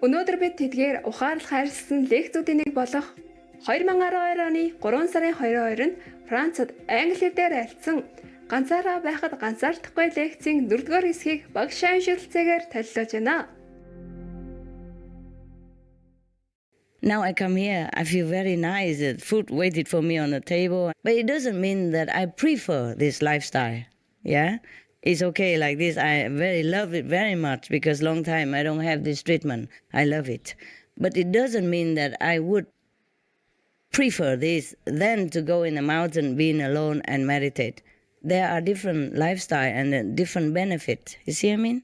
Өнөөдөр бид тэдгээр ухаарлах хайрлсан лекцүүдийн нэг болох 2012 оны 3 сарын 22-нд Францад англи хэл дээр альцсан ганцаараа байхад ганцаардахгүй лекцийн 4-р хэсгийг багшаа уншилцээгээр танилцуулж байна. Now I come here, I feel very nice. The food waited for me on the table. But it doesn't mean that I prefer this lifestyle. Yeah? It's okay like this. I very love it very much because long time I don't have this treatment. I love it. But it doesn't mean that I would prefer this than to go in the mountain, being alone and meditate. There are different lifestyle and different benefit. You see what I mean?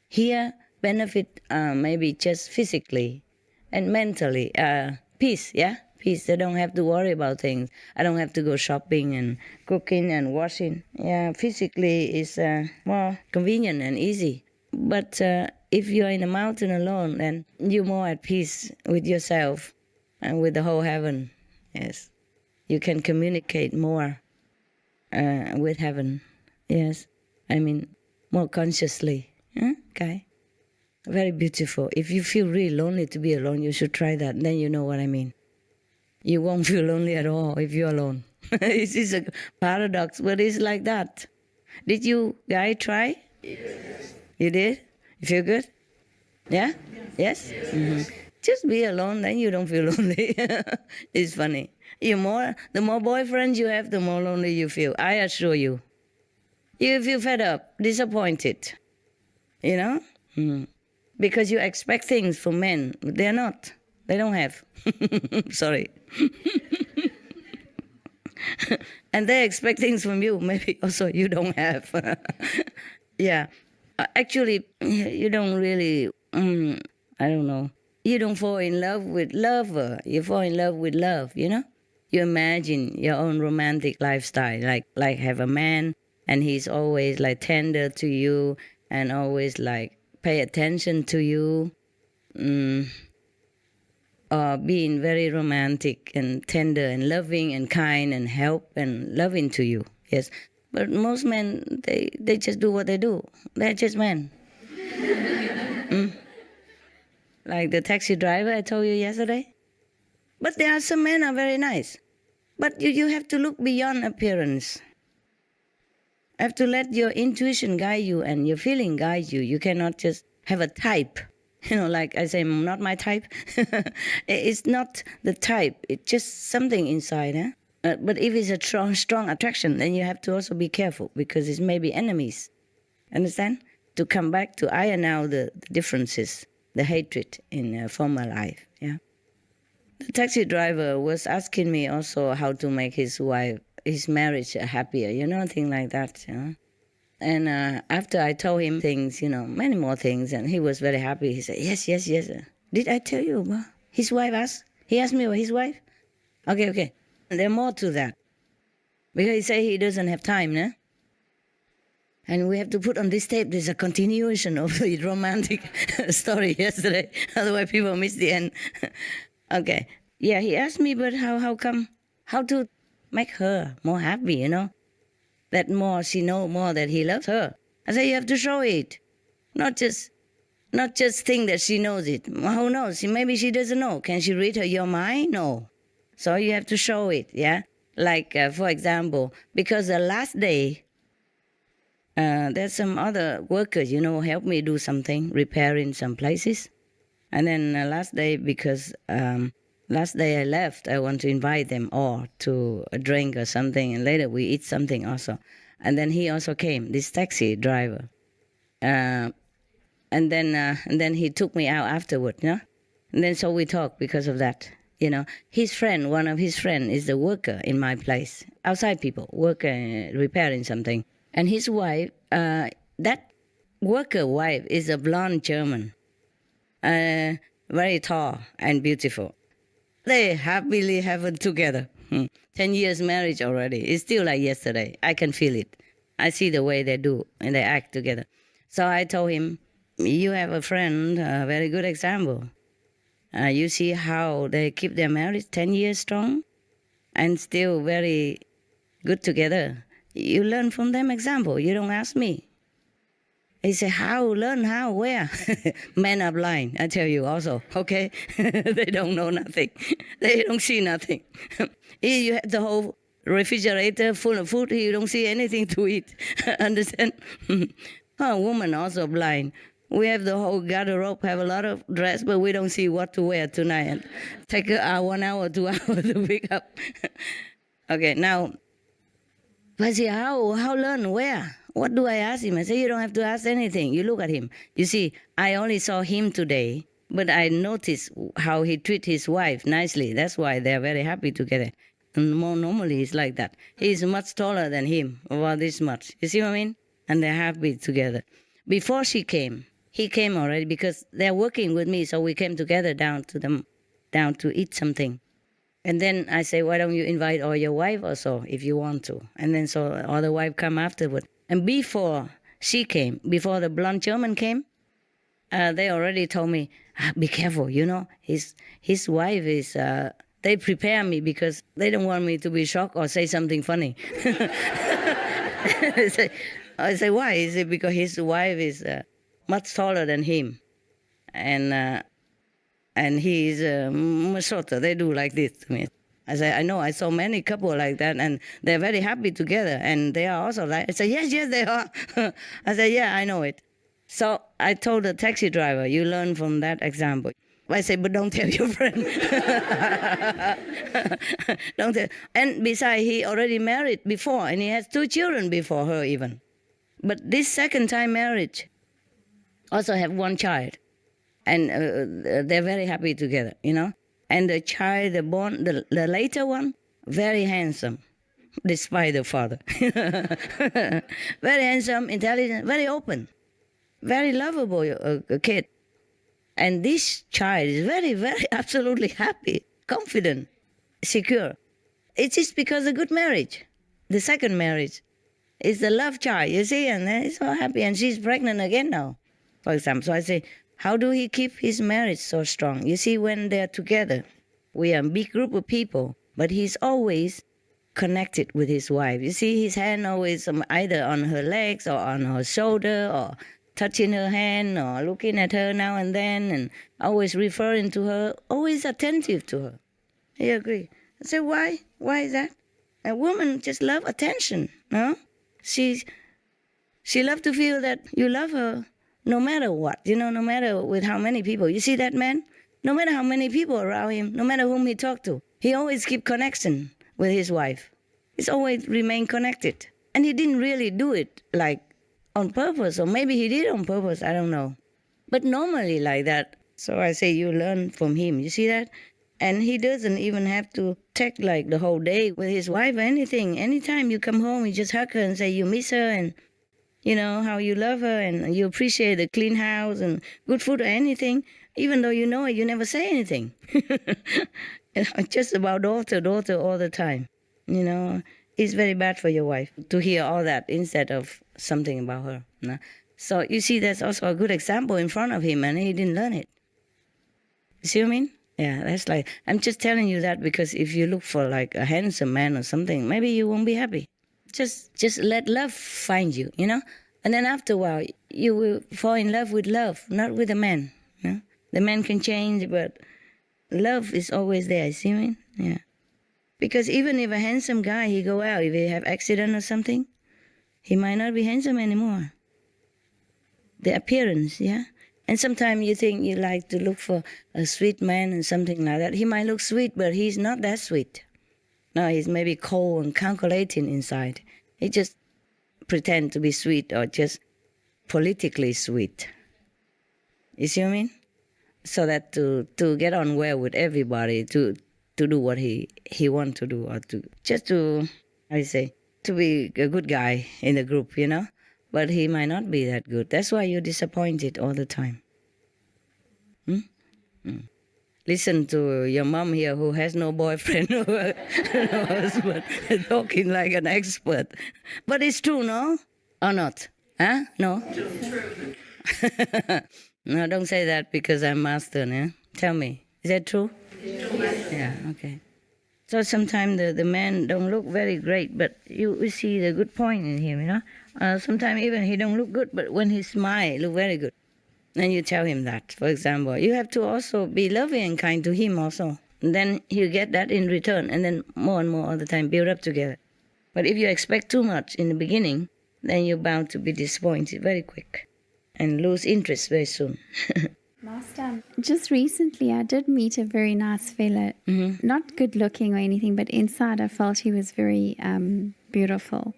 Here, benefit maybe just physically and mentally. Peace, yeah? Peace. I don't have to worry about things. I don't have to go shopping and cooking and washing. Yeah, physically it's more convenient and easy. But if you're in a mountain alone, then you're more at peace with yourself and with the whole heaven. Yes. You can communicate more with heaven. Yes. I mean, more consciously. Okay. Very beautiful. If you feel really lonely to be alone, you should try that. Then you know what I mean. You won't feel lonely at all if you're alone. It's a paradox, but it's like that. Did you guys try? Yes. You did? You feel good? Yeah? Yes? Mm-hmm. Just be alone, then you don't feel lonely. It's funny. The more boyfriends you have, the more lonely you feel. I assure you. You feel fed up, disappointed. You know? Mm. Because you expect things from men. They're not. They don't have. Sorry. And they expect things from you. Maybe also you don't have. Yeah. Actually, you don't really, I don't know. You don't fall in love with love. You fall in love with love, you know? You imagine your own romantic lifestyle, like have a man and he's always like tender to you and always like pay attention to you. Or being very romantic and tender and loving and kind and help and loving to you. Yes. But most men, they just do what they do. They're just men. Like the taxi driver I told you yesterday. But there are some men are very nice. But you have to look beyond appearance. You have to let your intuition guide you and your feeling guide you. You cannot just have a type. You know, like I say, not my type. It's not the type. It's just something inside. But if it's a strong attraction, then you have to also be careful because it's maybe enemies. Understand? To come back to iron out the differences, the hatred in former life. Yeah. The taxi driver was asking me also how to make his marriage happier. You know, thing like that. You know? And after I told him things, you know, many more things, and he was very happy. He said, yes. Did I tell you about his wife asked? He asked me about his wife? Okay. There's more to that. Because he said he doesn't have time, no? And we have to put on this tape, there's a continuation of the romantic story yesterday. Otherwise people miss the end. Okay. Yeah, he asked me, but how come? How to make her more happy, you know? That more she know more that he loves her. I say you have to show it, not just think that she knows it. Who knows? Maybe she doesn't know. Can she read your mind? No. So you have to show it. Yeah. Like for example, because the last day, there's some other workers, you know, help me do something, repairing some places, and then last day because. Last day I left, I want to invite them all to a drink or something, and later we eat something also. And then he also came, this taxi driver. And then he took me out afterward, you know? And then so we talked because of that, you know. His friend, one of his friends is the worker in my place, outside people, worker repairing something. And his wife, that worker wife is a blonde German, very tall and beautiful. They happily have it together. 10 years marriage already. It's still like yesterday. I can feel it. I see the way they do and they act together. So I told him, you have a friend, a very good example. You see how they keep their marriage 10 years strong and still very good together. You learn from them example. You don't ask me. He said, how? Learn how? Where? Men are blind, I tell you also, okay? They don't know nothing. They don't see nothing. Here you have the whole refrigerator full of food. You don't see anything to eat. Understand? Oh, woman also blind. We have the whole garderobe, have a lot of dress, but we don't see what to wear tonight. Take 1 hour, 2 hours to pick up. Okay, now, I say, how learn? Where? What do I ask him? I say, you don't have to ask anything. You look at him. You see, I only saw him today, but I noticed how he treats his wife nicely. That's why they're very happy together. And more normally, it's like that. He's much taller than him, about this much. You see what I mean? And they're happy together. Before she came, he came already because they're working with me, so we came together down to eat something. And then I say, why don't you invite all your wife also, if you want to? And then so all the wife come afterward. And before she came, before the blonde German came, they already told me, be careful, you know, his wife is, they prepare me because they don't want me to be shocked or say something funny. I say, why? Is it because his wife is much taller than him? And he is much shorter. They do like this to me. I say, I know, I saw many couple like that, and they're very happy together, and they are also like, I say, yes, they are. I say, yeah, I know it. So I told the taxi driver, you learn from that example. I say, but don't tell your friend. Don't tell. And besides, he already married before, and he has 2 children before her even. But this second time marriage also have 1 child, and they're very happy together, you know. And the child, the later one, very handsome, despite the father. Very handsome, intelligent, very open, very lovable kid. And this child is very, very absolutely happy, confident, secure. It's just because of good marriage. The second marriage is the love child, you see, and he's so happy. And she's pregnant again now, for example. So I say, how do he keep his marriage so strong? You see, when they're together, we are a big group of people, but he's always connected with his wife. You see, his hand always either on her legs or on her shoulder or touching her hand or looking at her now and then and always referring to her, always attentive to her. You agree? I say, why? Why is that? A woman just love attention, no? She loves to feel that you love her no matter what, you know, no matter with how many people. You see that man? No matter how many people around him, no matter whom he talk to, he always keep connection with his wife. He's always remain connected. And he didn't really do it like on purpose, or maybe he did on purpose, I don't know. But normally like that. So I say you learn from him, you see that? And he doesn't even have to take like the whole day with his wife or anything. Anytime you come home, you just hug her and say you miss her and you know, how you love her and you appreciate the clean house and good food or anything. Even though you know it, you never say anything. Just about daughter all the time. You know, it's very bad for your wife to hear all that instead of something about her. No? So you see, that's also a good example in front of him, and he didn't learn it. You see what I mean? Yeah, that's like, I'm just telling you that because if you look for like a handsome man or something, maybe you won't be happy. Just let love find you, you know? And then after a while, you will fall in love with love, not with a man. You know? The man can change, but love is always there, see what I mean? Yeah. Because even if a handsome guy, he go out, if he have accident or something, he might not be handsome anymore. The appearance, yeah? And sometimes you think you like to look for a sweet man and something like that. He might look sweet, but he's not that sweet. No, he's maybe cold and calculating inside. He just pretend to be sweet or just politically sweet. You see what I mean? So that to get on well with everybody, to do what he want to do, or to be a good guy in the group, you know? But he might not be that good. That's why you're disappointed all the time. Listen to your mom here who has no boyfriend or no husband, talking like an expert. But it's true, no? Or not? Huh? No? True. No, don't say that because I'm master, no? Tell me. Is that true? Yeah, okay. So sometimes the man don't look very great, but you see the good point in him, you know. Sometimes even he don't look good, but when he smile, look very good. And you tell him that, for example. You have to also be loving and kind to him also. And then you get that in return, and then more and more all the time build up together. But if you expect too much in the beginning, then you're bound to be disappointed very quick and lose interest very soon. Master, just recently I did meet a very nice fella, not good looking or anything, but inside I felt he was very beautiful.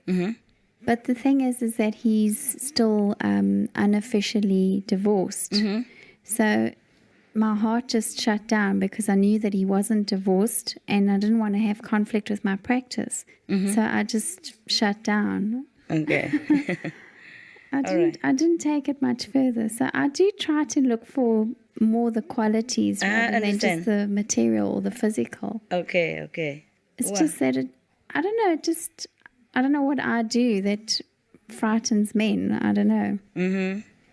But the thing is that he's still unofficially divorced. So my heart just shut down because I knew that he wasn't divorced and I didn't want to have conflict with my practice. So I just shut down. Okay. I didn't take it much further. So I do try to look for more the qualities rather than just the material or the physical. Okay. It's just that I don't know, I don't know what I do that frightens men. I don't know.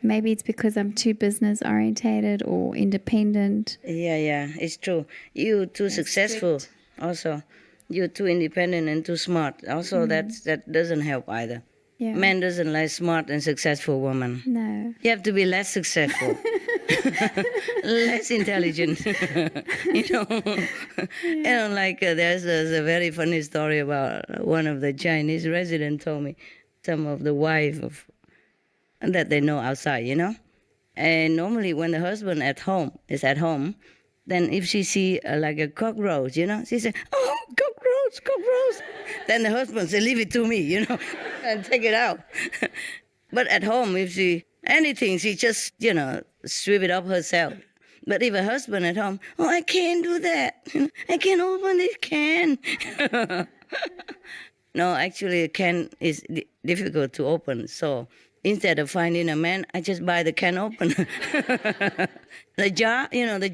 Maybe it's because I'm too business orientated or independent. Yeah, it's true. You're too successful also. You're too independent and too smart. Also, that doesn't help either. Yeah. Man doesn't like smart and successful woman. No. You have to be less successful, less intelligent. You know, like there's a very funny story about one of the Chinese residents told me some of the wife of that they know outside, you know. And normally when the husband is at home, then if she see like a cockroach, you know, she say, "Oh, cockroach." Then the husband say, "Leave it to me," you know, and take it out. But at home, if she anything, she just, you know, sweep it up herself. But if a husband at home, "Oh, I can't do that. I can't open this can." No, actually, a can is difficult to open. So instead of finding a man, I just buy the can opener. The jar, you know, the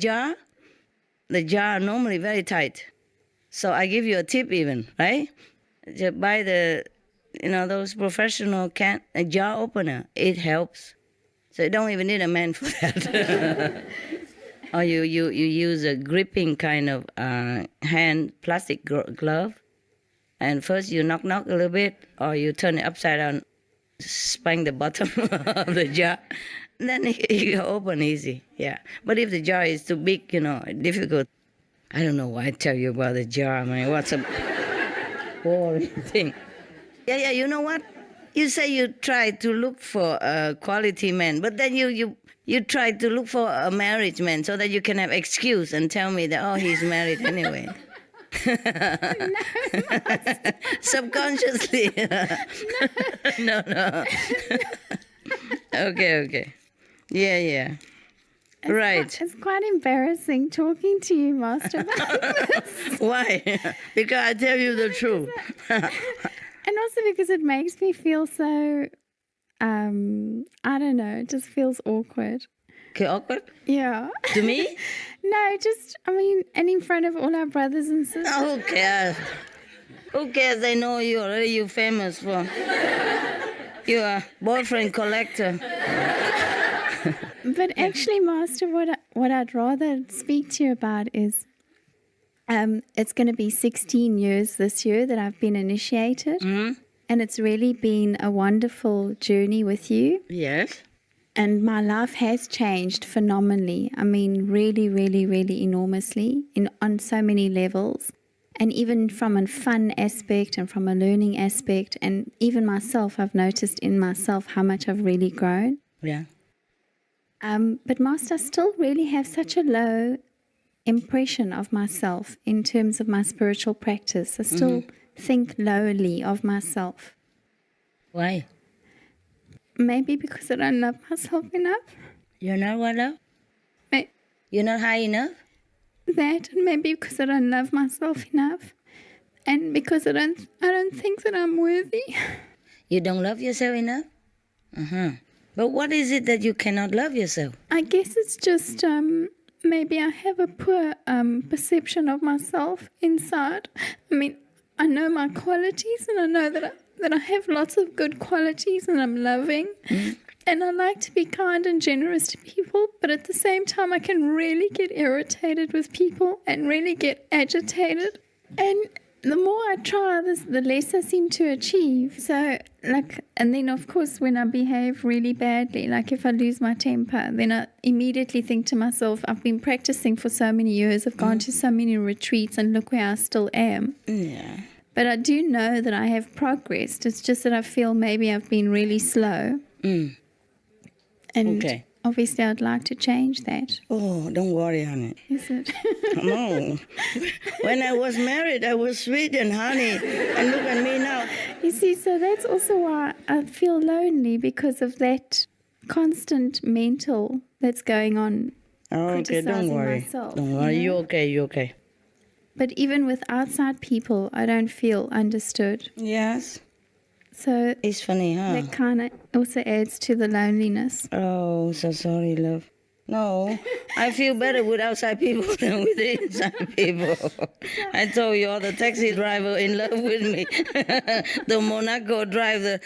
jar normally very tight. So I give you a tip even, right? Just buy those professional a jar opener. It helps. So you don't even need a man for that. Or you use a gripping kind of hand plastic glove. And first you knock a little bit, or you turn it upside down, spank the bottom of the jar. Then you open easy, yeah. But if the jar is too big, you know, difficult. I don't know why I tell you about the jar, man. What's a boring thing? Yeah, you know what? You say you try to look for a quality man, but then you try to look for a married man so that you can have excuse and tell me that, oh, he's married anyway. Subconsciously. No. Okay. Yeah. It's quite embarrassing talking to you, Master. Why? Because I tell you the truth. And also because it makes me feel so, I don't know, it just feels awkward. Okay, awkward? Yeah. To me? No, and in front of all our brothers and sisters. Oh, who cares? Who cares? They know you already. You're famous for. You're a boyfriend collector. But actually, Master, what I'd rather speak to you about is it's going to be 16 years this year that I've been initiated. And it's really been a wonderful journey with you. Yes. And my life has changed phenomenally. I mean, really, really, really enormously on so many levels. And even from a fun aspect and from a learning aspect. And even myself, I've noticed in myself how much I've really grown. Yeah. But Master, I still really have such a low impression of myself in terms of my spiritual practice. I still think lowly of myself. Why? Maybe because I don't love myself enough. You're not what up? You're not high enough? That, and maybe because I don't love myself enough. And because I don't think that I'm worthy. You don't love yourself enough? But what is it that you cannot love yourself? I guess it's just maybe I have a poor perception of myself inside. I mean, I know my qualities and I know that I have lots of good qualities and I'm loving. And I like to be kind and generous to people, but at the same time I can really get irritated with people and really get agitated. And the more I try this, the less I seem to achieve. So, and then of course, when I behave really badly, like if I lose my temper, then I immediately think to myself, I've been practicing for so many years, I've gone to so many retreats, and look where I still am. Yeah. But I do know that I have progressed. It's just that I feel maybe I've been really slow. And Okay. obviously I'd like to change that. Oh, don't worry, honey. Is it? No. When I was married, I was sweet and honey. And look at me now. You see, so that's also why I feel lonely, because of that constant mental that's going on. Okay, don't criticizing worry. myself, Don't worry. you know? You're okay. But even with outside people, I don't feel understood. Yes. So It's funny, huh? that kind of also adds to the loneliness. Oh, so sorry, love. No, I feel better with outside people than with the inside people. I told you, the taxi driver in love with me. The Monaco driver,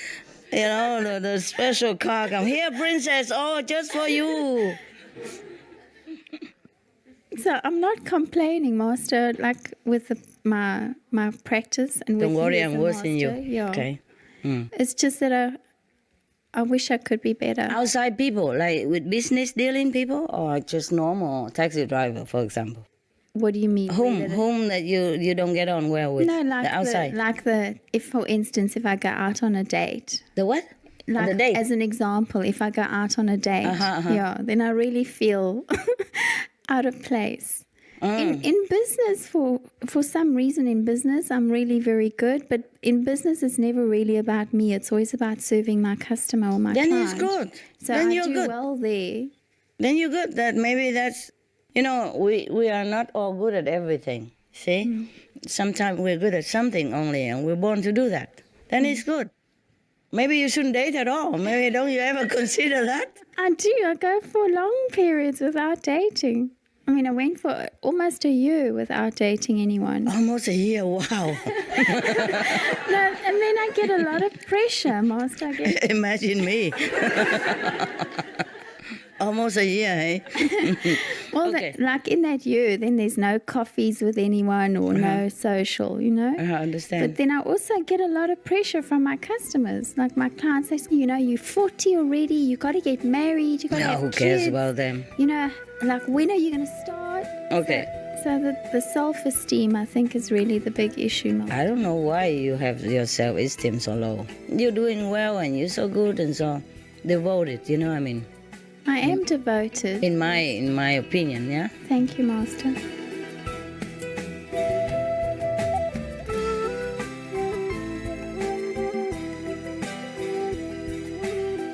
the special car come. Here, princess, oh, just for you. So I'm not complaining, Master, like with my practice and with Don't worry, you as I'm a worse than you. master, yeah. Okay. It's just that I wish I could be better. Outside people, like with business dealing people, or just normal taxi driver, for example. What do you mean? Whom that you don't get on well with? No, like the outside. if for instance, if I go out on a date. The what? Like, the date. as an example, if I go out on a date, yeah, then I really feel out of place. In business, for some reason in business, I'm really very good. But in business, it's never really about me. It's always about serving my customer or my Then client. it's good. So Then I you're do good. well there. Then you're good. That maybe that's, we are not all good at everything. See? Sometimes we're good at something only, and we're born to do that. Then it's good. Maybe you shouldn't date at all. Maybe don't you ever consider that? I do. I go for long periods without dating. I mean, I went for almost a year without dating anyone. Almost a year. Wow. No, and then I get a lot of pressure, Master. Imagine me. Almost a year, eh? Well, Okay. like in that year, then there's no coffees with anyone or no social, I understand. But then I also get a lot of pressure from my customers. Like my clients say, you're 40 already, you got to get married, you got to have Who cares kids. about them? Like when are you going to start? Okay. So the self-esteem, I think, is really the big issue now. I don't know why you have your self-esteem so low. You're doing well and you're so good and so devoted, you know what I mean? I am devoted. In my opinion, yeah? Thank you, Master.